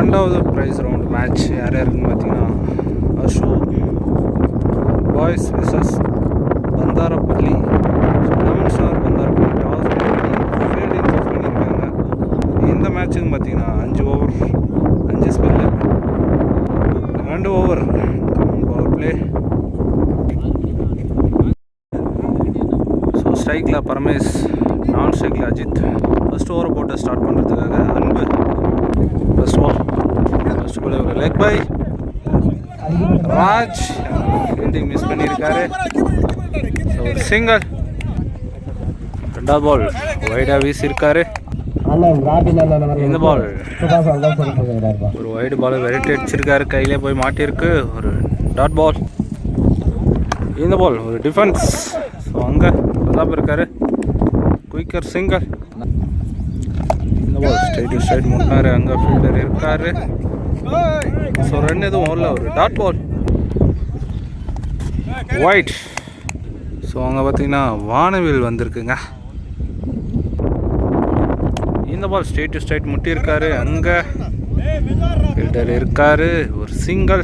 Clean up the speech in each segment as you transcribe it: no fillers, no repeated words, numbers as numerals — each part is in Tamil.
ரெண்டாவது ப்ரைஸ் ரவுண்ட் மேட்ச் யார் யாருக்குன்னு பார்த்தீங்கன்னா Ashu boys versus Bandarapalli. 11 star Bandarapalli toss பண்ணி ஃபீல்டிங் சூஸ் பண்ணியிருக்காங்க. இந்த மேட்ச்சுக்கு பார்த்தீங்கன்னா 5 over 5 spell 2 over power play. So ஸ்ட்ரைக்கில் பரமேஷ், நான் ஸ்ட்ரைக்கில் அஜித். ஃபஸ்ட் ஓவரை போட்டு ஸ்டார்ட் பண்ணுறதுக்காக அன்பு ஃபஸ்ட் பால் ஒரு leg by Raj, fielding miss பண்ணியிருக்காரு. ஸோ ஒரு சிங்கிள். ரெண்டாவது பால் வைடாக வீசியிருக்காரு. இந்த பால் ஒரு வைடு பால் வெரைட்டி அடிச்சிருக்காரு, கையிலே போய் மாட்டியிருக்கு. ஒரு டாட் பால். இந்த பால் ஒரு டிஃபென்ஸ். ஸோ அங்கே பிரதாப் இருக்காரு, குயிக்கர் சிங்கிள். இந்த பால் ஸ்ட்ரைட் டு ஸ்ட்ரைட் முன்னாரு, அங்கே ஃபீல்டர் இருக்காரு. ஸோ ரன் எதுவும் வரல, ஒரு டாட் பால் ஒயிட். ஸோ அங்கே பார்த்தீங்கன்னா வானவில் வந்திருக்குங்க. இந்த பால் ஸ்ட்ரைட் டு ஸ்ட்ரைட் முட்டி இருக்காரு, அங்கே ஃபீல்டர் இருக்காரு. ஒரு சிங்கிள்.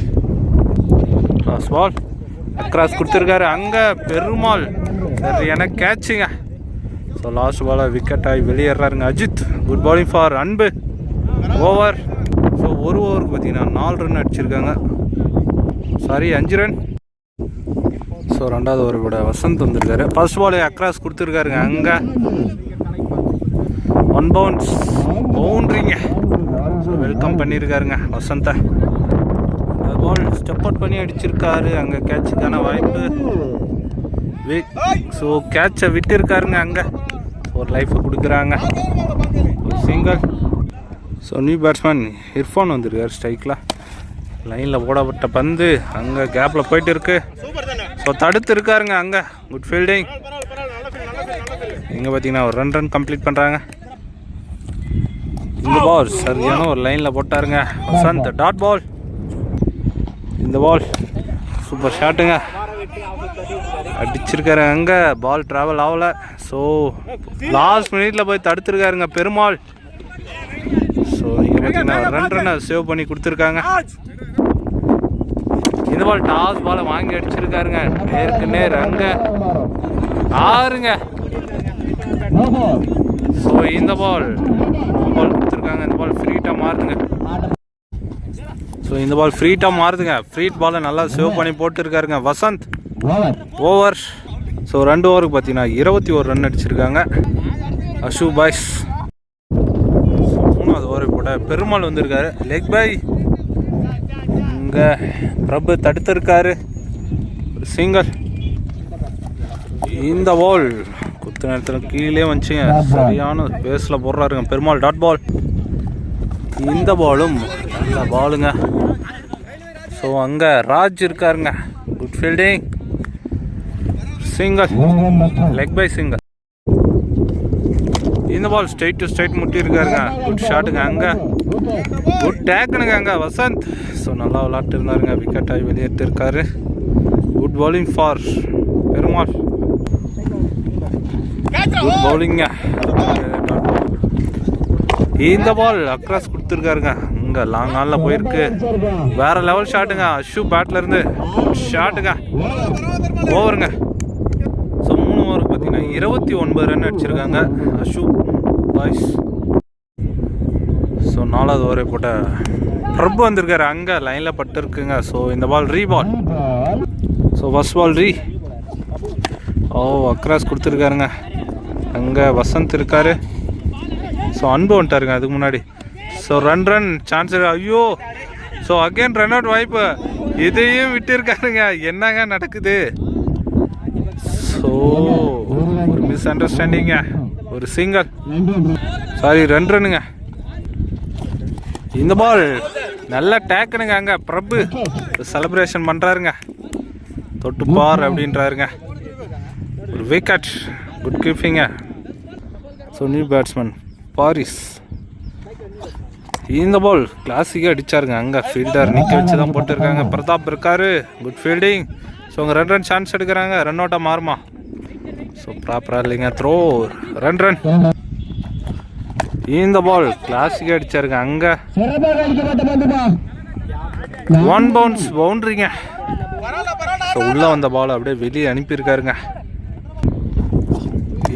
கிராஸ் பால் கிராஸ் கொடுத்துருக்காரு, அங்கே பெருமாள் சரியான கேட்சுங்க. ஸோ லாஸ்ட் பாலாக விக்கெட் ஆகி வெளியேறாருங்க Ajith. Good bowling for Anbu. Over. So ஒரு ஓவருக்கு பார்த்தீங்கன்னா 4 ரன் அடிச்சிருக்காங்க, சாரி 5 ரன். ஸோ ரெண்டாவது ஓவர் கூட வசந்த் வந்திருக்காரு. ஃபர்ஸ்ட் பால் அக்ராஸ் கொடுத்துருக்காருங்க, அங்கே 1 பவுன்ஸ் பவுண்ட்ரிங்க. ஸோ வெல்கம் பண்ணியிருக்காருங்க வசந்தை. பால் ஸ்டெப் அவுட் பண்ணி அடிச்சிருக்காரு, அங்கே கேட்சுக்கான வாய்ப்பு. ஸோ கேட்சை விட்டு இருக்காருங்க, அங்கே ஒரு லைஃப்பை கொடுக்குறாங்க. ஒரு single. So new batsman Irfan வந்திருக்கார் ஸ்ட்ரைக்கில். லைனில் போடப்பட்ட பந்து அங்கே கேப்பில் போயிட்டு இருக்கு. ஸோ தடுத்து இருக்காருங்க, அங்கே குட் ஃபீல்டிங். இங்கே பார்த்தீங்கன்னா ஒரு ரன் கம்ப்ளீட் பண்ணுறாங்க. இந்த பால் சரியான ஒரு லைனில் போட்டாருங்க வசந்த். Dot ball. இந்த பால் சூப்பர் ஷாட்டுங்க, அடிச்சிருக்காரு, அங்கே பால் ட்ராவல் ஆகலை. ஸோ லாஸ்ட் மினிட்ல போய் தடுத்துருக்காருங்க பெருமாள். ஸோ இங்கே பார்த்தீங்கன்னா ரன்னை சேவ் பண்ணி கொடுத்துருக்காங்க. இந்த பால் டாஸ் பாலை வாங்கி அடிச்சிருக்காருங்க, நேருக்கு நேர், அங்கே ஆறுங்க. ஸோ இந்த பால் கொடுத்துருக்காங்க. இந்த பால் ஃப்ரீட்டாக மாறுதுங்க. ஸோ இந்த பால் ஃப்ரீட்டாக மாறுதுங்க. ஃப்ரீட் பாலை நல்லா சேவ் பண்ணி போட்டுருக்காருங்க வசந்த். ஓவர். ஸோ 2 ஓவருக்கு பார்த்தீங்கன்னா 21 ரன் அடிச்சிருக்காங்க அஷு பாய்ஸ். மூணாவது ஓவர் போட பெருமாள் வந்திருக்காரு, லெக் பை. இங்கே பிரபு தடுத்திருக்காரு, ஒரு சிங்கிள். இந்த பால் குத்து நேரத்தில் கீழே வந்துச்சுங்க, சரியான பேஸில் போடுறாருங்க பெருமாள். Dot ball. இந்த பாலும் நல்ல பாலுங்க. ஸோ அங்கே ராஜ் இருக்காருங்க, good fielding. Single, leg by single. இந்த பால் ஸ்ட்ரைட் டு ஸ்ட்ரைட் முட்டி இருக்காருங்க, குட் ஷாட்டுங்க, அங்கே குட் டேக்குனுங்க அங்கே வசந்த். ஸோ நல்லா விளாட்டு இருந்தாருங்க, விக்கெட் ஆகி வெளியேற்று இருக்காரு. Good bowling for Perumal. Good பவுலிங்க. இந்த பால் அக்ராஸ் கொடுத்துருக்காருங்க, இங்கே லாங் ஆனில் போயிருக்கு. வேற லெவல் ஷாட்டுங்க அஷு பேட்ல இருந்து. ஷாட்டுங்க, ஓவருங்க. ஸோ 3 ஓவருக்கு பார்த்தீங்கன்னா 29 ரன் அடிச்சிருக்காங்க அஷு பாய்ஸ். ஸோ 4வது ஓவரை போட்ட பிரபு வந்திருக்காரு, அங்கே லைனில் பட்டு இருக்குங்க. ஸோ இந்த பால் ரீ பால். ஸோ ஃபர்ஸ்ட் பால் ரீ. அக்ராஸ் கொடுத்துருக்காருங்க, அங்கே வசந்த் இருக்காரு. ஸோ அன்பு வந்துட்டாருங்க அதுக்கு முன்னாடி. So run chance. ஐயோ, ஸோ அகெயின் ரன் அவுட் வாய்ப்பு. இதையும் விட்டு இருக்காருங்க, என்னங்க நடக்குது? ஸோ ஒரு மிஸ் அண்டர்ஸ்டாண்டிங்க, ஒரு சிங்கிள், சாரி 2 ரன்னுங்க. இந்த பால் நல்ல டேக்குனுங்க, அங்கே பிரபு செலிப்ரேஷன் பண்ணுறாருங்க, தொட்டுப்பார் அப்படின்றாருங்க. ஒரு விக்கெட், குட் கீப்பிங்க. So new batsman Paris. இந்த பால் கிளாசிக்காக அடித்தாருங்க, அங்கே ஃபீல்டர் நிற்க வச்சு தான் போட்டுருக்காங்க. பிரதாப் இருக்காரு, குட் ஃபீல்டிங். ஸோ அவங்க ரன் சான்ஸ் எடுக்கிறாங்க, ரன் அவுட்டாக மாறுமா? ஸோ ப்ராப்பராக இல்லைங்க, த்ரோ ரன். இந்த பால் கிளாசிக் அடிச்சாருங்க அங்கே. 1 பவுன்ஸ் பவுண்டரிங்க. ஸோ உள்ளே வந்த பால் அப்படியே வெளியே அனுப்பியிருக்காருங்க.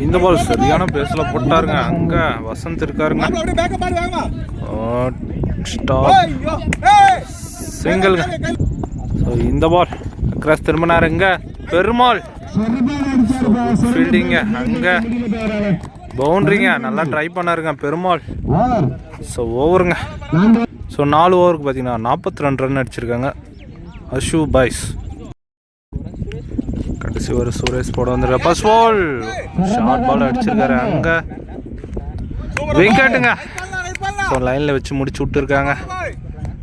இந்த பால் சரியான பேஸில் போட்டாருங்க அங்கே. வசந்த் இருக்காருங்க. சிங்கிள்ங்க. ஸோ இந்த பால் கிராஸ் திரும்பினாருங்க. பெருமாள் ஃபீல்டிங்க அங்கே. பவுண்டரிங்க. நல்லா ட்ரை பண்ணாருங்க பெருமாள். ஸோ ஓவருங்க. ஸோ 4 ஓவருக்கு பார்த்தீங்கன்னா 42 ரன் அடிச்சிருக்காங்க அஷு பாய்ஸ். கடைசி ஒரு சுரேஷ் போட வந்துருக்க. ஃபர்ஸ்ட் பால் ஷார்ட் பால் அடிச்சிருக்காரு அங்கே. விக்கெட்டுங்க. ஸோ லைனில் வச்சு முடிச்சு விட்டுருக்காங்க.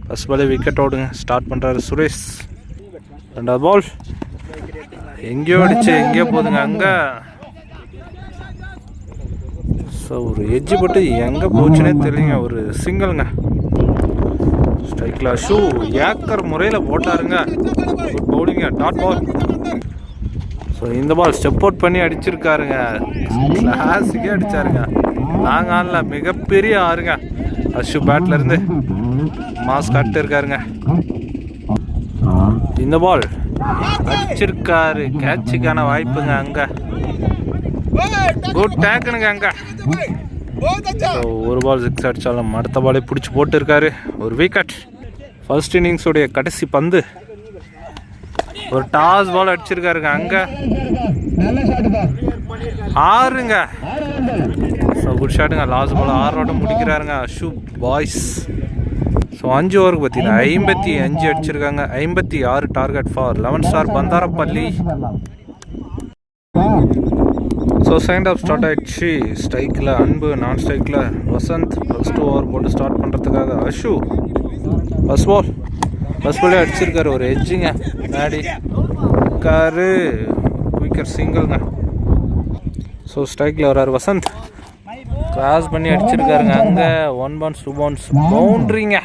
ஃபர்ஸ்ட் பாலே விக்கெட் ஓடுங்க. ஸ்டார்ட் பண்ணுறாரு சுரேஷ். 2வது பால் எங்கேயோ அடிச்சு எங்கேயோ போகுதுங்க அங்கே. ஸோ ஒரு எட்ஜு போட்டு எங்கே போச்சுன்னே தெரியலங்க. ஒரு சிங்கிள்ங்க. ஸ்ட்ரைக்கில் ஷூ ஏக்கர் முறையில் போட்டாருங்க. குட் பவுலிங்க. Dot ball. ஸோ இந்த பால் ஸ்டெப் அவுட் பண்ணி அடிச்சிருக்காருங்க. கிளாஸுக்கே அடிச்சாருங்க. நாங்கள் ஆடல மிகப்பெரிய ஆறுங்க. அஷு பேட்லேருந்து மாஸ் காட்டு இருக்காருங்க. இந்த பால் அடிச்சிருக்காரு. கேட்சுக்கான வாய்ப்புங்க அங்கே. குட் டேக்குனுங்க அங்கே. ஒரு பால் 6 அடித்தாலும் அடுத்த பாலே பிடிச்சி போட்டுருக்காரு. ஒரு விக்கெட். ஃபர்ஸ்ட் இன்னிங்ஸுடைய கடைசி பந்து. ஒரு டாஸ் பால் அடிச்சிருக்காருங்க அங்கே. 6ங்க. ஸோ குட் ஷாட்டுங்க. லாஸ்ட் பால் 6 ஓட்டம் முடிக்கிறாருங்க அஷு பாய்ஸ். ஸோ 5 ஓவருக்கு பார்த்தீங்கன்னா 55 அடிச்சிருக்காங்க. 56 target for 11 star Bandarapalli. So second half start ஆகிடுச்சு. ஸ்ட்ரைக்கில் அன்பு, நான் ஸ்ட்ரைக்கில் வசந்த். ஃபர்ஸ்ட் ஓவர் போட்டு ஸ்டார்ட் பண்ணுறதுக்காக அஷு. ஃபர்ஸ்ட் பாலே அடிச்சிருக்காரு. ஒரு எட்ஜுங்க. முன்னாடி காரு குயிக்கர் சிங்கிள்ங்க. ஸோ ஸ்ட்ரைக்கில் வர்றாரு வசந்த். கிராஸ் பண்ணி அடிச்சிருக்காருங்க அங்கே. 1 பவுன்ஸ் 2 பவுன்ஸ் பவுண்ட்ரிங்க.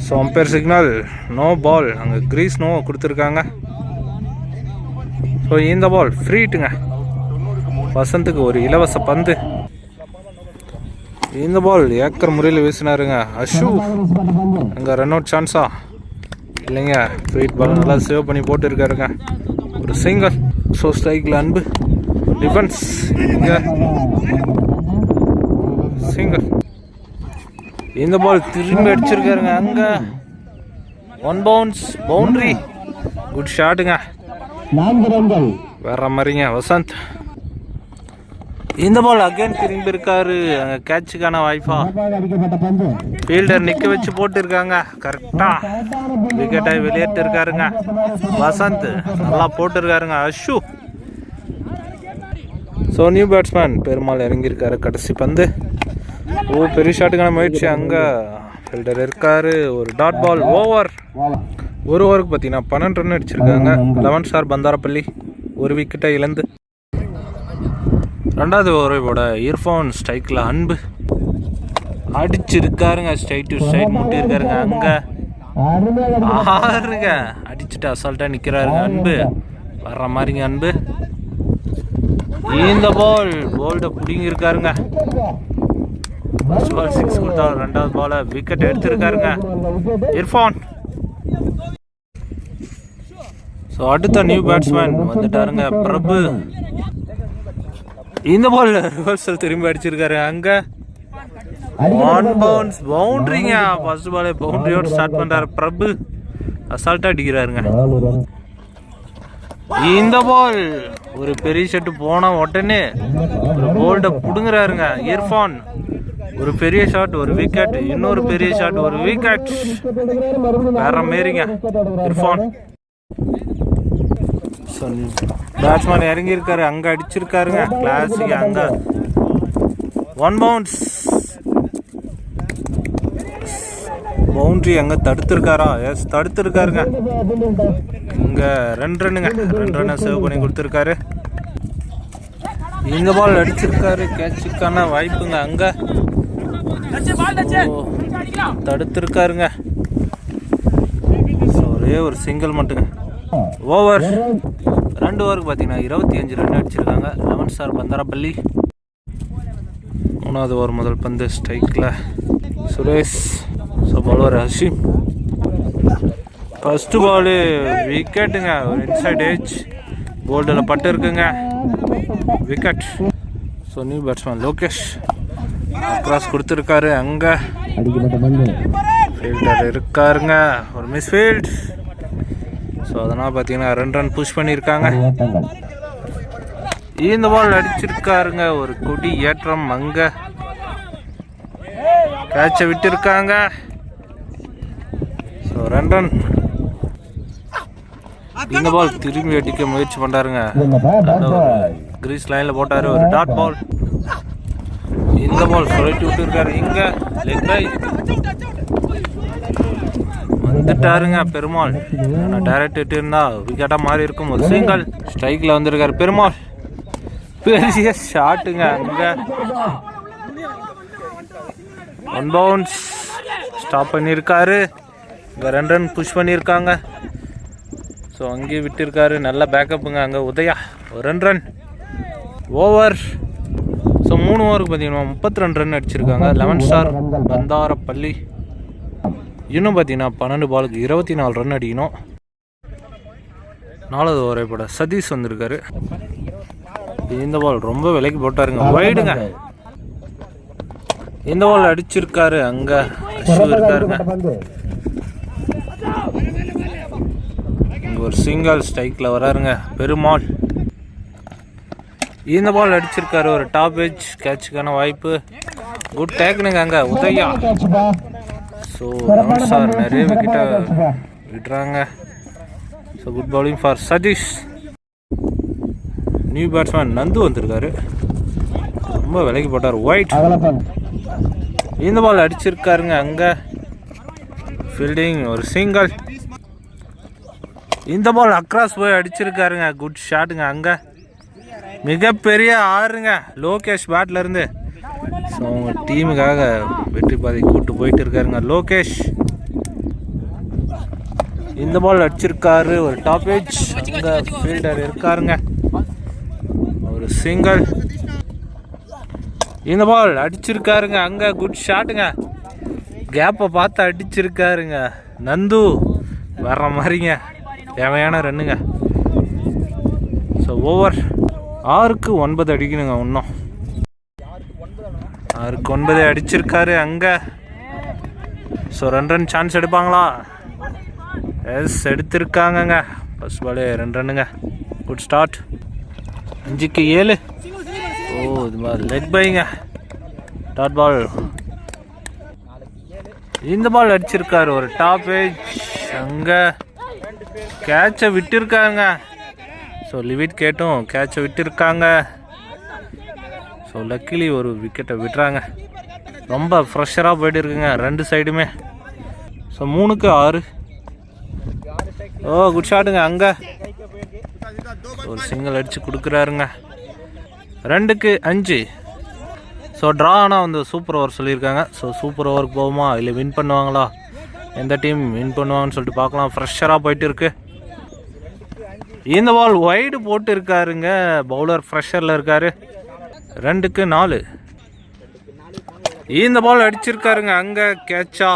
So umpire signal no ball. அங்கே கிரீஸ் நோ கொடுத்துருக்காங்க. ஸோ இந்த பால் ஃப்ரீட்டுங்க. வசந்துக்கு ஒரு இலவச பந்து. இந்த பால் ஏக்கர் முறையில் வீசினாருங்க அஷு. அங்கே ரன் அவுட் சான்ஸா இல்லைங்க. ஃப்ரீட் பால் நல்லா சேவ் பண்ணி போட்டுருக்காருங்க. ஒரு சிங்கிள். ஸோ ஸ்ட்ரைக்கில் அன்பு. டிஃபென்ஸ் இங்கே சிங்கிள். இந்த பால் திரும்பி அடிச்சிருக்காருங்க அங்கே. 1 பவுன்ஸ் பவுண்டரி. குட் ஷாட்டுங்க. வேற மாதிரிங்க வசந்த். இந்த பால் அகைன் திரும்பி இருக்காரு. அங்கே கேட்சுக்கான வாய்ப்பா. ஃபீல்டர் நிற்க வச்சு போட்டுருக்காங்க. கரெக்டாக விக்கெட்டாக வெளியேற்று இருக்காருங்க வசந்த். நல்லா போட்டுருக்காருங்க Ashu. So new batsman Perumal இறங்கியிருக்காரு. கடைசி பந்து. பெரிய ஷாட்டுக்கான முயற்சி அங்கே. ஃபீல்டர் இருக்காரு. ஒரு டாட் பால். ஓவர். ஒரு ஓவருக்கு பார்த்தீங்கன்னா 12 ரன் அடிச்சிருக்காங்க 11 ஸ்டார் பந்தாரப்பள்ளி. ஒரு விக்கெட்டை இழந்து. 2வது ஓவரோட இர்ஃபான். ஸ்ட்ரைக்கில் அன்பு அடிச்சிருக்காருங்க. ஸ்ட்ரைட் டு ஸ்ட்ரைட் முட்டிருக்காருங்க அங்கே. 6ங்க. அடிச்சுட்டு அசால்ட்டாக நிற்கிறாருங்க அன்பு. வர்ற மாதிரிங்க அன்பு. இந்த பால் போல்டை பிடிங்கிருக்காருங்க. ஃபர்ஸ்ட் பால் 6 கொடுத்தா 2வது பாலை விக்கெட் எடுத்திருக்காருங்க இர்ஃபான். ஸோ அடுத்த நியூ பேட்ஸ்மேன் வந்துட்டாருங்க பிரபு. இந்த பால் ரிவர்சல் திரும்பி அடிச்சிருக்காரு அங்கே. 1 பவுன்ஸ் பவுண்டரிங்க. ஃபர்ஸ்ட் பாலே பவுண்டரியோடு ஸ்டார்ட் பண்ணுறாரு பிரபு. அசால்ட்டாக அடிக்கிறாருங்க. இந்த பால் ஒரு பெரிய ஷாட் போன உடனே ஒரு போல்டை பிடுங்குறாருங்க இர்ஃபான். ஒரு பெரிய ஷாட் ஒரு விக்கெட். இன்னொரு பெரிய ஷாட் ஒரு விக்கெட். வேற மாரிங்க இர்ஃபான். பேட்ஸ்மேன் இறங்கி இருக்காரு. அங்கே அடிச்சிருக்காருங்க கிளாஸுக்கு அங்கே. 1 பவுன்ஸ் பவுண்டரி. அங்கே தடுத்துருக்காரா? எஸ் தடுத்துருக்காருங்க. இங்கே 2 ரன்னுங்க. 2 ரன்னை சேவ் பண்ணி கொடுத்துருக்காரு. இந்த பால் அடிச்சிருக்காரு. கேட்சுக்கான வாய்ப்புங்க அங்கே. தடுத்துருக்காருங்க. ஒரே ஒரு சிங்கிள் மட்டுங்க. ஓவர். 2 ஓவருக்கு பார்த்தீங்கன்னா 25 ரன் அடிச்சிருக்காங்க 11 ஸ்டார் பந்தாரப்பள்ளி. மூணாவது ஓவர் முதல் பந்து ஸ்ட்ரைக்கில் Suresh. So bowler Hashim. First ball விக்கெட்டுங்க. ஒரு இன்சைட் ஏஜ் போல்டில் பட்டு இருக்குங்க, wicket. So new batsman Lokesh cross கொடுத்துருக்காரு. அங்கே ஃபீல்டர் இருக்காருங்க, ஒரு மிஸ்ஃபீல்ட். ஸோ அதனால் பார்த்தீங்கன்னா 2 ரன் புஷ் பண்ணியிருக்காங்க. இந்த பால் அடிச்சிருக்காருங்க, ஒரு கொடி ஏற்றம். அங்கே கேட்சை விட்டுருக்காங்க. So 2 run. இந்த பால் திரும்பி அடிக்க முயற்சி பண்ணுறாருங்க, கிரீஸ் லைனில் போட்டார். ஒரு டாட் பால். இந்த பால் சுழட்டி விட்டுருக்காரு. இங்கே லெக் பை வந்துட்டாருங்க பெருமாள். டைரக்ட் ஹிட் இருந்தால் விக்கெட்டாக மாறி இருக்கும். ஒரு சிங்கிள். ஸ்ட்ரைக்கில் வந்திருக்காரு பெருமாள், பெரிய ஷாட்டுங்க. அங்கே 1 பவுன்ஸ் ஸ்டாப் பண்ணியிருக்காரு. இங்கே 2 ரன் புஷ் பண்ணியிருக்காங்க. ஸோ அங்கேயே விட்டுருக்காரு, நல்ல பேக்கப்புங்க. அங்கே உதயா ஒரு 2 ரன். ஓவர். ஸோ 3 ஓவருக்கு பார்த்தீங்கன்னா 32 ரன் அடிச்சிருக்காங்க. 11 ஸ்டார் பந்தாரப்பள்ளி. இன்னும் பார்த்தீங்கன்னா 12 பாலுக்கு 24 ரன் அடிக்கணும். 4வது ஓவரை போட சதீஷ் வந்திருக்காரு. இந்த பால் ரொம்ப விலைக்கு போட்டாருங்க, வைடுங்க. இந்த பால் அடிச்சிருக்காரு. அங்கே அஷு இருக்காருங்க. ஒரு சிங்கிள். ஸ்ட்ரைக்கில் வராருங்க பெருமாள். இந்த பால் அடிச்சிருக்காரு, ஒரு டாப் எட்ஜ். கேட்சுக்கான வாய்ப்பு. குட் டேக்னுங்க அங்கே உதயா. ஸோ 11 ஸ்டார் நிறைய விக்கெட்டை விடுறாங்க. So good bowling for Sathish. New batsman Nandu வந்திருக்காரு, ரொம்ப விலைக்கு போட்டார். ஒயிட். இந்த பால் அடிச்சிருக்காருங்க. அங்கே ஃபீல்டிங், ஒரு சிங்கிள். இந்த பால் அக்ராஸ் போய் அடிச்சிருக்காருங்க, குட் ஷாட்டுங்க. அங்கே மிகப்பெரிய ஆறுங்க லோகேஷ் பேட்லேருந்து. ஸோ அவங்க டீமுக்காக வெற்றி பாதை கூட்டு போயிட்டு இருக்காருங்க லோகேஷ். இந்த பால் அடிச்சிருக்காரு, ஒரு டாப் எட்ஜ். அங்கே ஃபீல்டர் இருக்காருங்க, ஒரு சிங்கிள். இந்த பால் அடிச்சிருக்காருங்க. அங்கே குட் ஷாட்டுங்க, கேப்பை பார்த்து அடிச்சிருக்காருங்க நந்து. வர்ற மாதிரிங்க, தேவையான ரன்னுங்க. So over. 6க்கு 9 அடிக்கணுங்க. இன்னும் 6க்கு 9 அடிச்சிருக்காரு. அங்கே ஸோ 2 ரன் சான்ஸ் எடுப்பாங்களா? எஸ், எடுத்திருக்காங்கங்க. ஃபர்ஸ்ட் பாலே 2 ரன்னுங்க, குட் ஸ்டார்ட். 5க்கு 7. ஓ, இது மாதிரி லெக் பைங்க, டாட் பால். இந்த பால் அடிச்சிருக்காரு, ஒரு டாப் ஏஜ். அங்கே கேட்சை விட்டுருக்காங்க. ஸோ லிவிட் கேட்டும் கேட்சை விட்டுருக்காங்க. ஸோ லக்கிலி ஒரு விக்கெட்டை விட்டுறாங்க. ரொம்ப ஃப்ரெஷராக போய்ட்டு இருக்குங்க 2 சைடுமே. ஸோ 3க்கு 6. ஓ, குட் ஷாட்டுங்க. அங்கே ஒரு சிங்கிள் அடித்து கொடுக்குறாருங்க. 2க்கு 5. ஸோ ட்ரா ஆனால் வந்து சூப்பர் ஓவர் சொல்லியிருக்காங்க. ஸோ சூப்பர் ஓவருக்கு போகுமா இல்லை வின் பண்ணுவாங்களா, எந்த டீம் வின் பண்ணுவாங்கன்னு சொல்லிட்டு பார்க்கலாம். ஃப்ரெஷராக போயிட்டு இருக்கு. இந்த பால் வைடு போட்டு இருக்காருங்க, பவுலர் ஃப்ரெஷரில் இருக்காரு. 2க்கு 4. இந்த பால் அடிச்சிருக்காருங்க. அங்கே கேட்சா,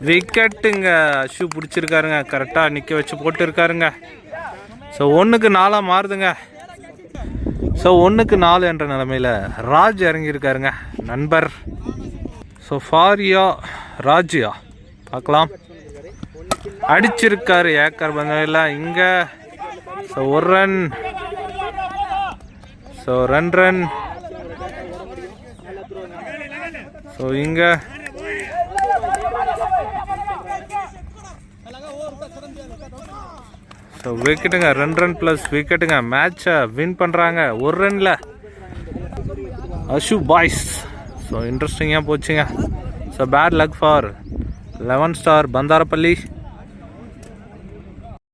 விக்கெட்டுங்க. அஷு பிடிச்சிருக்காருங்க, கரெக்டாக நிற்க வச்சு போட்டு இருக்காருங்க. ஸோ 1க்கு 4 மாறுதுங்க. ஸோ 1க்கு 4 என்ற நிலைமையில் ராஜ் இறங்கியிருக்காருங்க, நண்பர். ஸோ ஃபாரியா ராஜியா பார்க்கலாம். அடிச்சிருக்காரு ஏக்கர் பந்தில். இங்கே so 1 run. So 2 run. So இங்கே ஸோ விக்கெட்டுங்க. 2 ரன் ப்ளஸ் விக்கெட்டுங்க. மேட்சை வின் பண்ணுறாங்க 1 ரனில் அஷு பாய்ஸ். ஸோ இன்ட்ரெஸ்டிங்காக போச்சுங்க. So bad luck for 11 star Pandarappalli.